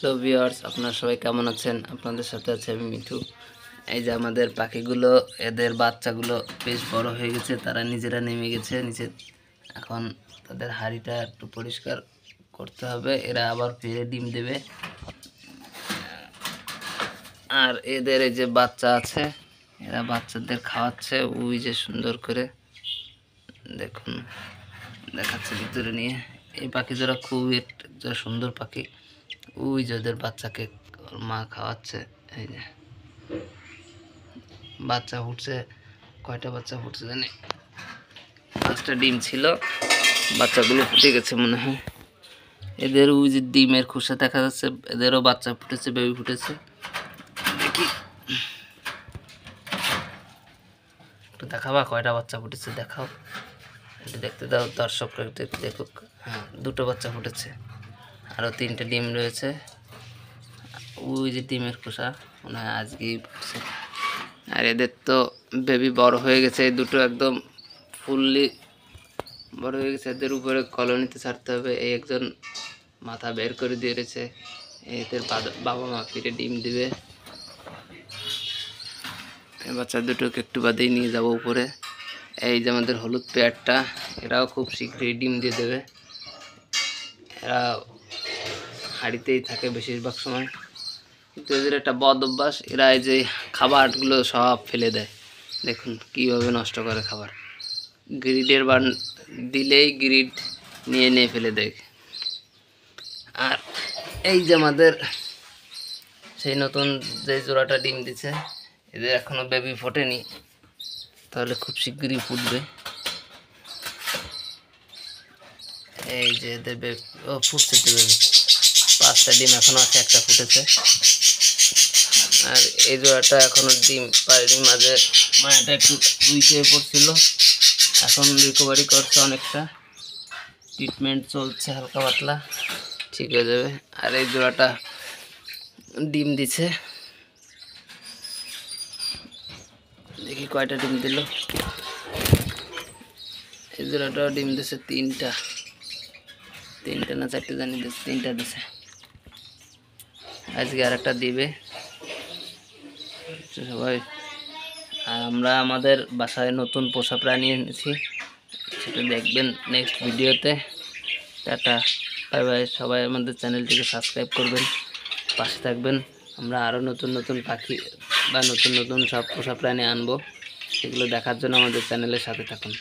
Hello viewers, আপনারা সবাই কেমন আছেন? আপনাদের সাথে আছে আমি মিঠু। এই যে আমাদের পাখিগুলো, এদের বাচ্চাগুলো বেশ বড় হয়ে গেছে, তারা নিজেরা নেমে গেছে নিচে। এখন তাদের হাঁড়িটা একটু পরিষ্কার করতে হবে, এরা আবার ফিরে ডিম দেবে। আর এদের এই যে বাচ্চা আছে, এরা বাচ্চাদের খাওয়াচ্ছে, ওই যে সুন্দর করে দেখুন দেখাচ্ছে ভিতরে নিয়ে। এই পাখি জোড়া খুবই একটা সুন্দর পাখি। ওই যে ওদের বাচ্চাকে ওর মা খাওয়াচ্ছে। এই যে বাচ্চা ফুটছে, কয়টা বাচ্চা ফুটছে জানি, 5টা ডিম ছিল, বাচ্চাগুলো ফুটে গেছে মনে হয়। এদের ওই যে ডিমের খোসা দেখা যাচ্ছে, এদেরও বাচ্চা ফুটেছে, বেবি ফুটেছে। দেখি একটু দেখাবা কয়টা বাচ্চা ফুটেছে, দেখাও একটু দেখতে দাও, দর্শকরা একটু দেখুক। হ্যাঁ, 2টো বাচ্চা ফুটেছে, আরও 3টে ডিম রয়েছে। ওই যে ডিমের খোসা মনে হয় আজকেই ফুটছে। আর এদের তো বেবি বড় হয়ে গেছে, এই দুটো একদম ফুললি বড় হয়ে গেছে। এদের উপরে কলোনিতে ছাড়তে হবে। এই একজন মাথা বের করে দিয়ে রয়েছে, এদের বাবা মা ফিরে ডিম দিবে। এই বাচ্চা দুটোকে একটু বাদেই নিয়ে যাব উপরে। এই যে আমাদের হলুদ পেয়ারটা, এরাও খুব শীঘ্রই ডিম দিয়ে দেবে। এরা হাঁড়িতেই থাকে বেশিরভাগ সময়, কিন্তু এদের একটা বদ অভ্যাস, এরা এই যে খাবারগুলো সব ফেলে দেয়। দেখুন কীভাবে নষ্ট করে খাবার। গ্রিডের বান দিলেই গ্রিড নিয়ে ফেলে দেয়। আর এই যে আমাদের সেই নতুন যে জোড়াটা ডিম দিছে, এদের এখনও বেবি ফোটেনি, তাহলে খুব শিগগিরই ফুটবে। এই যে এদের ফুটছে তো বেবি, 5টা ডিম এখনও আছে, একটা ফুটেছে। আর এই জোড়াটা এখনও ডিম পারেনি, মাঝে মায়াটা একটু উইক হয়ে পড়ছিল, এখন রিকভারি করছে অনেকটা, ট্রিটমেন্ট চলছে হালকা পাতলা, ঠিক হয়ে যাবে। আর এই জোড়াটা ডিম দিছে, দেখি কয়টা ডিম দিল। এই জোড়াটাও ডিম দিছে 3টা না 4টে জানি দিচ্ছে, 3টা দিছে। আজকে আর একটা দিবে সবাই। আর আমরা আমাদের বাসায় নতুন পোষা প্রাণী এনেছি, সেটা দেখবেন নেক্সট ভিডিওতে। Tata, bye bye. সবাই আমাদের চ্যানেলটিকে সাবস্ক্রাইব করবেন, পাশে থাকবেন। আমরা আরও নতুন নতুন পাখি বা নতুন নতুন সব পোষা প্রাণী আনবো, সেগুলো দেখার জন্য আমাদের চ্যানেলের সাথে থাকুন।